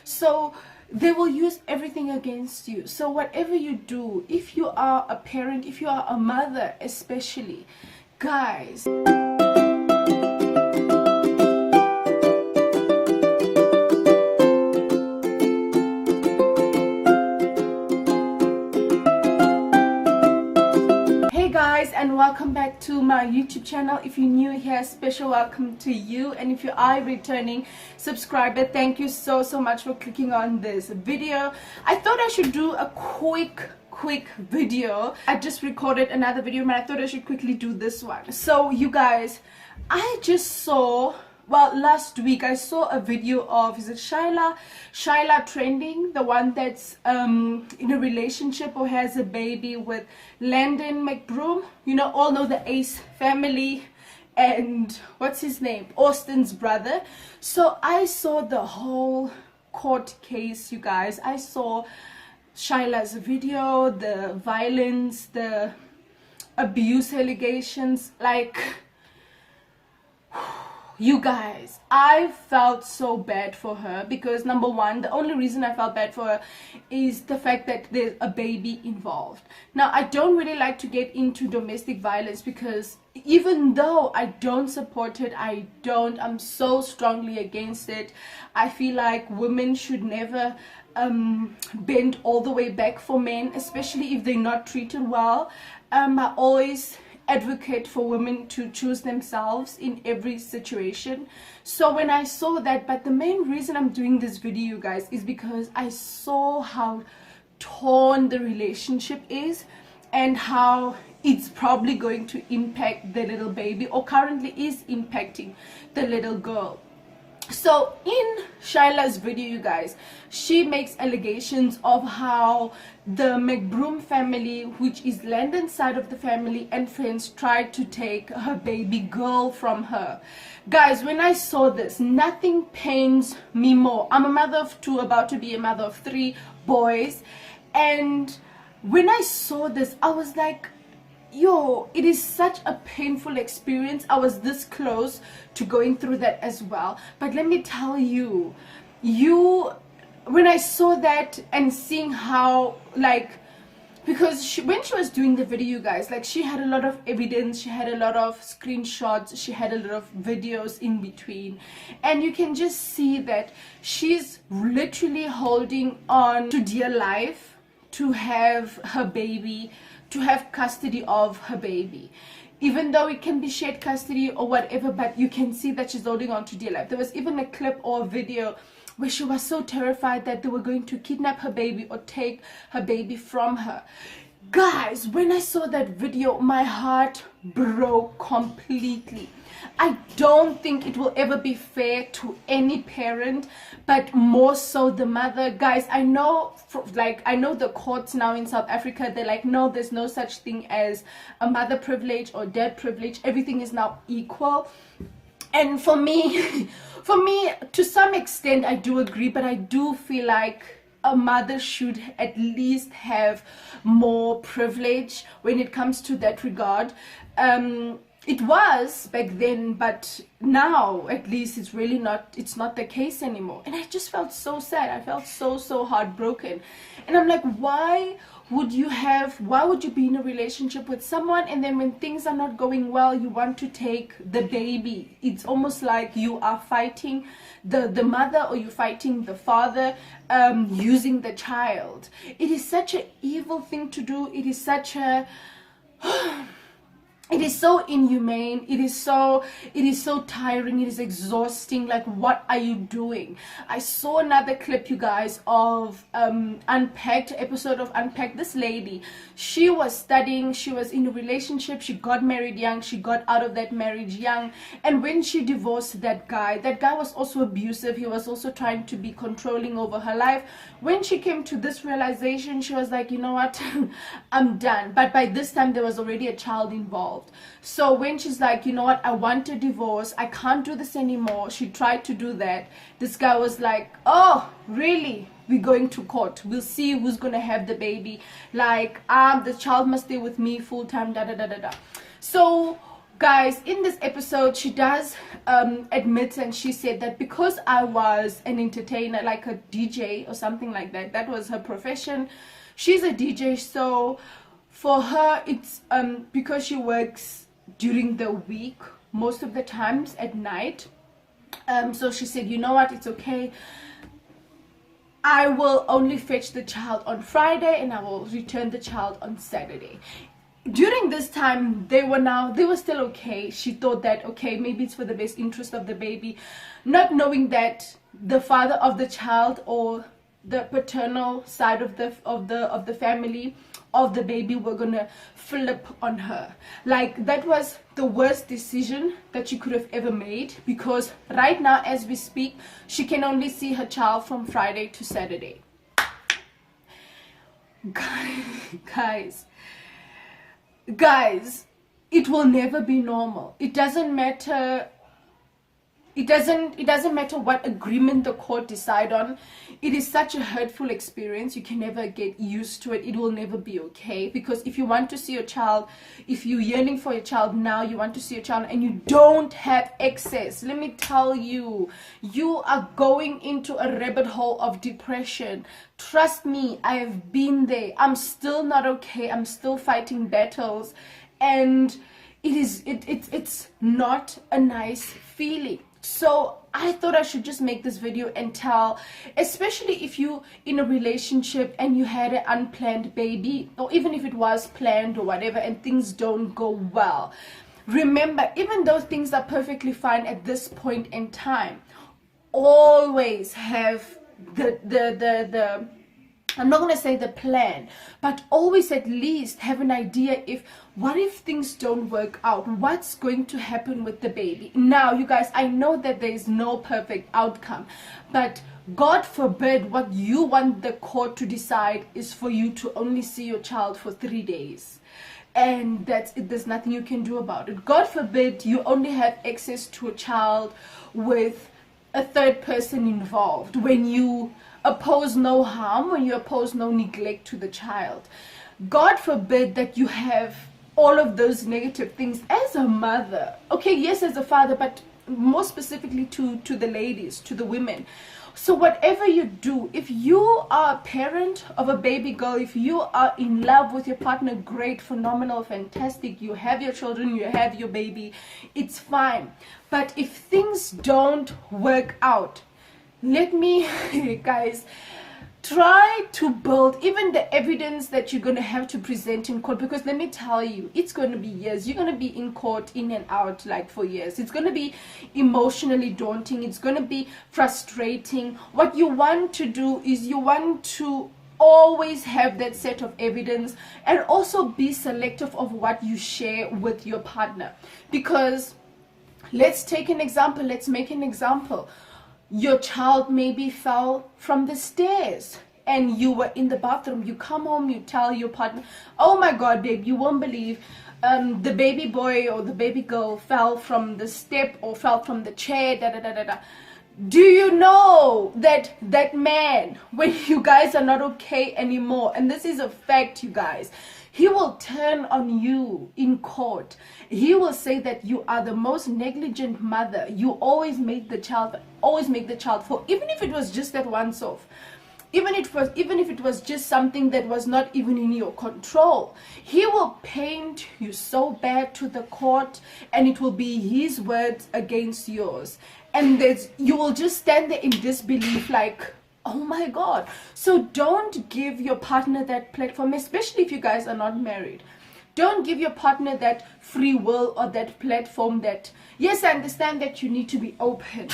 So they will use everything against you. So whatever you do, if you are a parent, if you are a mother especially, guys, and welcome back to my YouTube channel. If you're new here, special welcome to you, and if you are a returning subscriber, thank you so much for clicking on this video. I thought I should do a quick video. I just recorded another video, but I thought I should quickly do this one. So you guys, I just saw, well, last week I saw a video of, is it Shyla trending, the one that's in a relationship or has a baby with Landon McBroom. You know, all know the Ace family and what's his name, Austin's brother. So I saw the whole court case, you guys. I saw Shyla's video, the violence, the abuse allegations, like, you guys, I felt so bad for her because, number one, the only reason I felt bad for her is the fact that there's a baby involved. Now, I don't really like to get into domestic violence because even though I don't support it, I'm so strongly against it. I feel like women should never bend all the way back for men, especially if they're not treated well. I always advocate for women to choose themselves in every situation. So when I saw that, but the main reason I'm doing this video, you guys, is because I saw how torn the relationship is and how it's probably going to impact the little baby, or currently is impacting the little girl. So in Shyla's video, you guys, she makes allegations of how the McBroom family, which is Landon's side of the family, and friends tried to take her baby girl from her. Guys, when I saw this, nothing pains me more. I'm a mother of two, about to be a mother of 3 boys, and when I saw this, I was like, yo, it is such a painful experience. I was this close to going through that as well. But let me tell you, when I saw that and seeing how, like, because when she was doing the video, you guys, like, she had a lot of evidence, she had a lot of screenshots, she had a lot of videos in between, and you can just see that she's literally holding on to dear life to have her baby, to have custody of her baby, even though it can be shared custody or whatever, but you can see that she's holding on to dear life. There was even a clip or a video where she was so terrified that they were going to kidnap her baby or take her baby from her. Guys, when I saw that video, my heart broke completely. I don't think it will ever be fair to any parent, but more so the mother. Guys, I know, I know the courts now in South Africa, they're like, no, there's no such thing as a mother privilege or dad privilege. Everything is now equal. And for me, to some extent, I do agree, but I do feel like a mother should at least have more privilege when it comes to that regard. It was back then, but now at least it's really not, it's not the case anymore. And I just felt so sad. I felt so heartbroken. And I'm like, why would you be in a relationship with someone, and then when things are not going well, you want to take the baby? It's almost like you are fighting the mother, or you're fighting the father, using the child. It is such an evil thing to do. It is such a it is so inhumane. It is so tiring. It is exhausting. Like, what are you doing? I saw another clip, you guys, of Unpacked, episode of Unpacked. This lady, she was studying, she was in a relationship, she got married young, she got out of that marriage young, and when she divorced that guy was also abusive. He was also trying to be controlling over her life. When she came to this realization, she was like, you know what, I'm done. But by this time there was already a child involved. So when she's like, you know what, I want a divorce, I can't do this anymore, she tried to do that. This guy was like, oh, really? We're going to court, we'll see who's gonna have the baby, like, the child must stay with me full time, da da da da da. So Guys, in this episode, she does admit, and she said that because I was an entertainer, like a DJ or something like that, that was her profession. She's a DJ, so for her, it's because she works during the week, most of the times at night. So she said, you know what, it's okay. I will only fetch the child on Friday and I will return the child on Saturday. During this time, they were still okay. She thought that, okay, maybe it's for the best interest of the baby, not knowing that the father of the child or the paternal side of the family of the baby were gonna flip on her. Like, that was the worst decision that she could have ever made, because right now as we speak, she can only see her child from Friday to Saturday. Guys, it will never be normal. It doesn't matter. It doesn't matter what agreement the court decide on. It is such a hurtful experience. You can never get used to it. It will never be okay, because if you want to see your child, if you're yearning for your child now, you want to see your child and you don't have access, let me tell you, you are going into a rabbit hole of depression. Trust me, I have been there. I'm still not okay. I'm still fighting battles, and it's not a nice feeling. So I thought I should just make this video and tell, especially if you in a relationship and you had an unplanned baby, or even if it was planned or whatever, and things don't go well. Remember, even though things are perfectly fine at this point in time, always have the I'm not going to say the plan, but always at least have an idea, what if things don't work out? What's going to happen with the baby? Now, you guys, I know that there is no perfect outcome, but God forbid, what you want the court to decide is for you to only see your child for 3 days. And that's it. There's nothing you can do about it. God forbid you only have access to a child with a third person involved, when you oppose no harm, when you oppose no neglect to the child. God forbid that you have all of those negative things as a mother. Okay, yes, as a father, but more specifically to the ladies, to the women. So whatever you do, if you are a parent of a baby girl, if you are in love with your partner, great, phenomenal, fantastic, you have your children, you have your baby, it's fine. But if things don't work out, let me, guys, try to build even the evidence that you're going to have to present in court, because let me tell you, it's going to be years. You're going to be in court in and out like for years. It's going to be emotionally daunting. It's going to be frustrating. What you want to do is you want to always have that set of evidence, and also be selective of what you share with your partner. Because let's take an example. Let's make an example. Your child maybe fell from the stairs and you were in the bathroom. You come home, you tell your partner, oh my God, babe, you won't believe the baby boy or the baby girl fell from the step or fell from the chair, da da da da da. Do you know that that man, when you guys are not okay anymore, and this is a fact, you guys, he will turn on you in court. He will say that you are the most negligent mother. You always make the child fall, even if it was just that once off. Even if it was just something that was not even in your control. He will paint you so bad to the court, and it will be his words against yours. And you will just stand there in disbelief, like, oh my God. So don't give your partner that platform, especially if you guys are not married. Don't give your partner that free will or that platform that, yes, I understand that you need to be open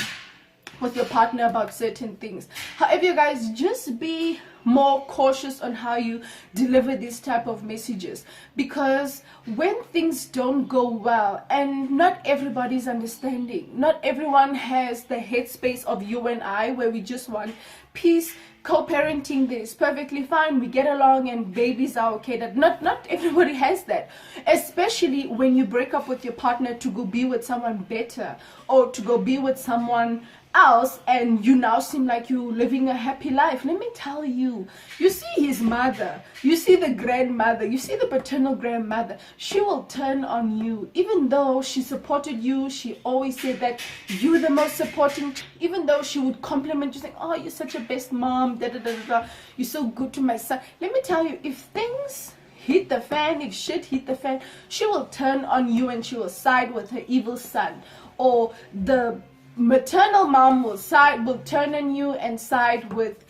with your partner about certain things. However, you guys, just be more cautious on how you deliver this type of messages, because when things don't go well, and not everybody's understanding, not everyone has the headspace of you and I, where we just want peace, co-parenting, this perfectly fine, we get along and babies are okay. That not everybody has that, especially when you break up with your partner to go be with someone better, or to go be with someone else and you now seem like you're living a happy life. Let me tell you, you see his mother, you see the grandmother, you see the paternal grandmother, she will turn on you. Even though she supported you, she always said that you're the most supporting, even though she would compliment you saying, oh, you're such a best mom, da da da da da, you're so good to my son. Let me tell you, if things hit the fan, if shit hit the fan, she will turn on you and she will side with her evil son. Or the maternal mom will turn on you and side with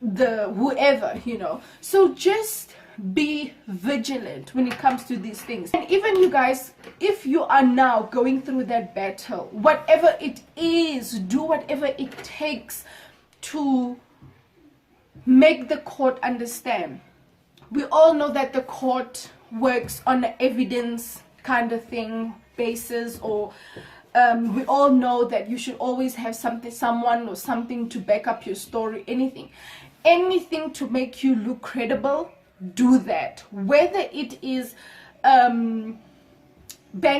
the whoever, you know. So just be vigilant when it comes to these things. And even you guys, if you are now going through that battle, whatever it is, do whatever it takes to make the court understand. We all know that the court works on an evidence kind of thing basis, or we all know that you should always have someone or something to back up your story. Anything to make you look credible, do that. Whether it is bank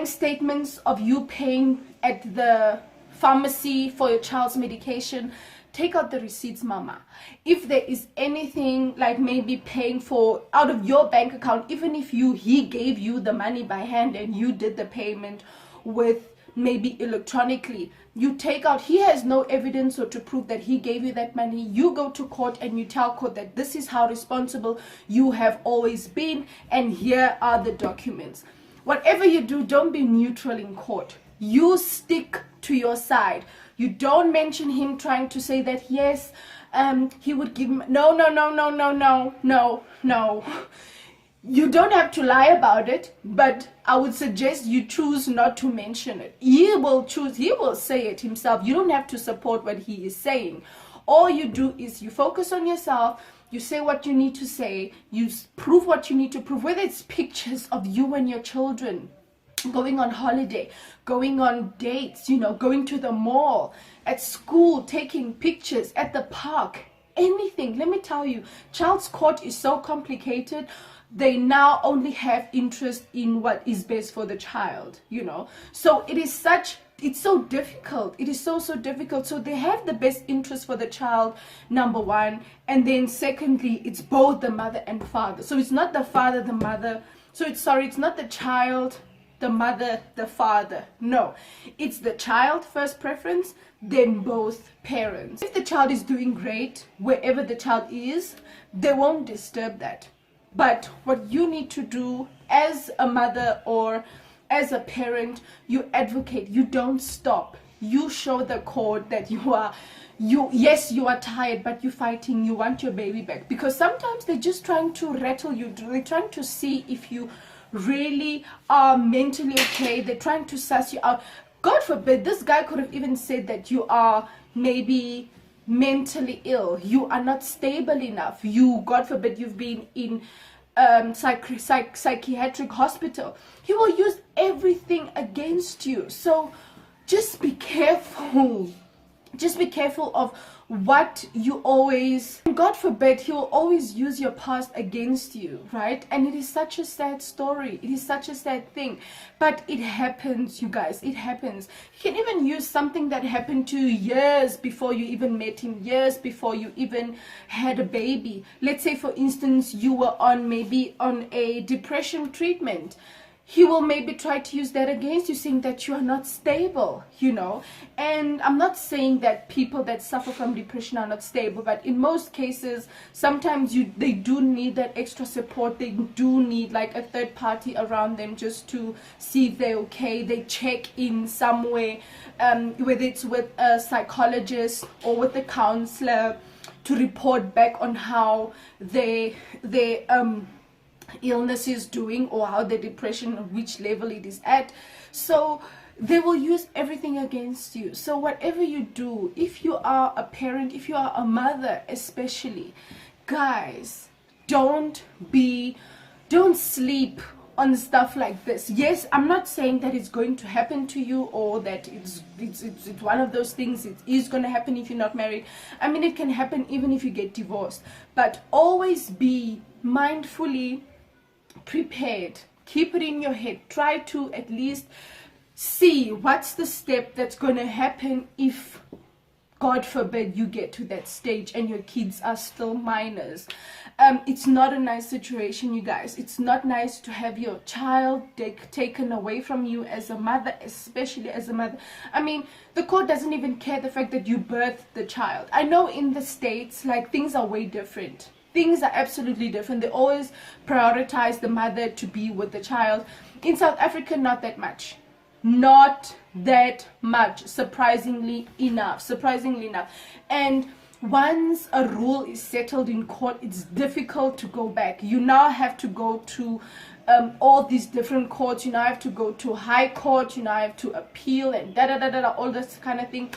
statements of you paying at the pharmacy for your child's medication, take out the receipts, mama. If there is anything like maybe paying for out of your bank account, even if he gave you the money by hand and you did the payment with maybe electronically, you take out, he has no evidence or to prove that he gave you that money, you go to court and you tell court that this is how responsible you have always been and here are the documents. Whatever you do, don't be neutral in court. You stick to your side. You don't mention him trying to say that yes, he would give him, no. You don't have to lie about it, but I would suggest you choose not to mention it. He will say it himself. You don't have to support what he is saying. All you do is you focus on yourself, you say what you need to say, you prove what you need to prove, whether it's pictures of you and your children, going on holiday, going on dates, you know, going to the mall, at school, taking pictures, at the park, anything. Let me tell you, child's court is so complicated. They now only have interest in what is best for the child, you know. So it's so difficult. It is so difficult. So they have the best interest for the child, number one, and then secondly, it's both the mother and father. So it's not the father, the mother. So it's not the child, the mother, the father. No, it's the child first preference, then both parents. If the child is doing great wherever the child is, they won't disturb that. But what you need to do as a mother or as a parent, you advocate, you don't stop. You show the court that yes, you are tired, but you're fighting, you want your baby back. Because sometimes they're just trying to rattle you. They're trying to see if you really are mentally okay. They're trying to suss you out. God forbid, this guy could have even said that you are maybe mentally ill, you are not stable enough, God forbid, you've been in psychiatric hospital. He will use everything against you. So just be careful. Just be careful of what you always, God forbid, he will always use your past against you, right? And it is such a sad story. It is such a sad thing. But it happens, you guys. It happens. You can even use something that happened to you years before you even met him, years before you even had a baby. Let's say, for instance, you were maybe on a depression treatment. He will maybe try to use that against you, saying that you are not stable, you know. And I'm not saying that people that suffer from depression are not stable, but in most cases, sometimes they do need that extra support. They do need like a third party around them just to see if they're okay. They check in some way, whether it's with a psychologist or with a counselor, to report back on how they illness is doing, or how the depression, which level it is at. So they will use everything against you. So whatever you do, if you are a parent, if you are a mother especially, guys, don't sleep on stuff like this. Yes, I'm not saying that it's going to happen to you, or that it's one of those things. It is going to happen if you're not married. I mean, it can happen even if you get divorced. But always be mindfully prepared. Keep it in your head. Try to at least see what's the step that's going to happen if God forbid you get to that stage and your kids are still minors. It's not a nice situation, you guys. It's not nice to have your child taken away from you as a mother, especially as a mother. I mean, the court doesn't even care the fact that you birthed the child. I know in the States, like, things are way different. Things are absolutely different. They always prioritize the mother to be with the child. In South Africa, not that much. Not that much, surprisingly enough. And once a rule is settled in court, it's difficult to go back. You now have to go to all these different courts. You now have to go to high court. You now have to appeal and all this kind of thing.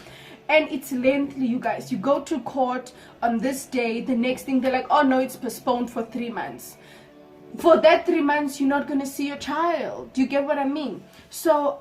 And it's lengthy, you guys. You go to court on this day, the next thing they're like, oh no, it's postponed for 3 months. For that 3 months, you're not going to see your child. Do you get what I mean? So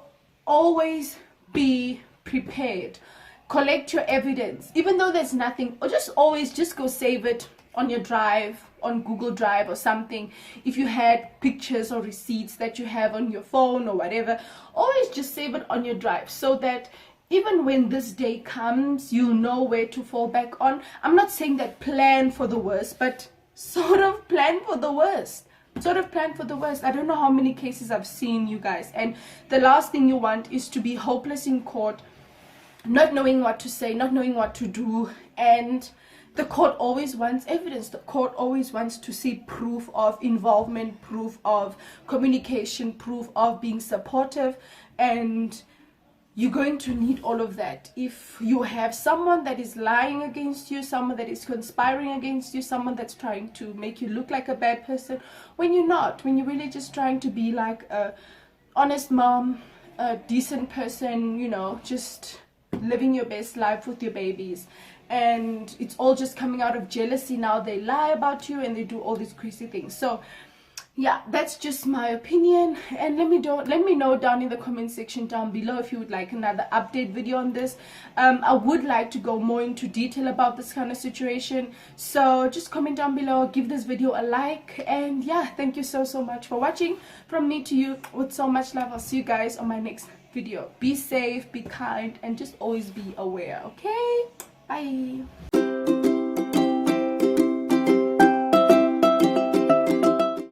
always be prepared. Collect your evidence, even though there's nothing, or just always just go save it on your drive, on Google Drive or something. If you had pictures or receipts that you have on your phone or whatever, always just save it on your drive, so that even when this day comes, you'll know where to fall back on. I'm not saying that plan for the worst, but sort of plan for the worst. I don't know how many cases I've seen, you guys, and the last thing you want is to be hopeless in court, not knowing what to say, not knowing what to do. And the court always wants evidence. The court always wants to see proof of involvement, proof of communication, proof of being supportive, and you're going to need all of that. If you have someone that is lying against you, someone that is conspiring against you, someone that's trying to make you look like a bad person, when you're not, when you're really just trying to be like a honest mom, a decent person, you know, just living your best life with your babies, and it's all just coming out of jealousy. Now they lie about you and they do all these crazy things. So yeah, that's just my opinion, and let me know down in the comment section down below if you would like another update video on this. I would like to go more into detail about this kind of situation, so just comment down below, give this video a like, and yeah, thank you so much for watching. From me to you, with so much love. I'll see you guys on my next video. Be safe, be kind, and just always be aware, okay? Bye.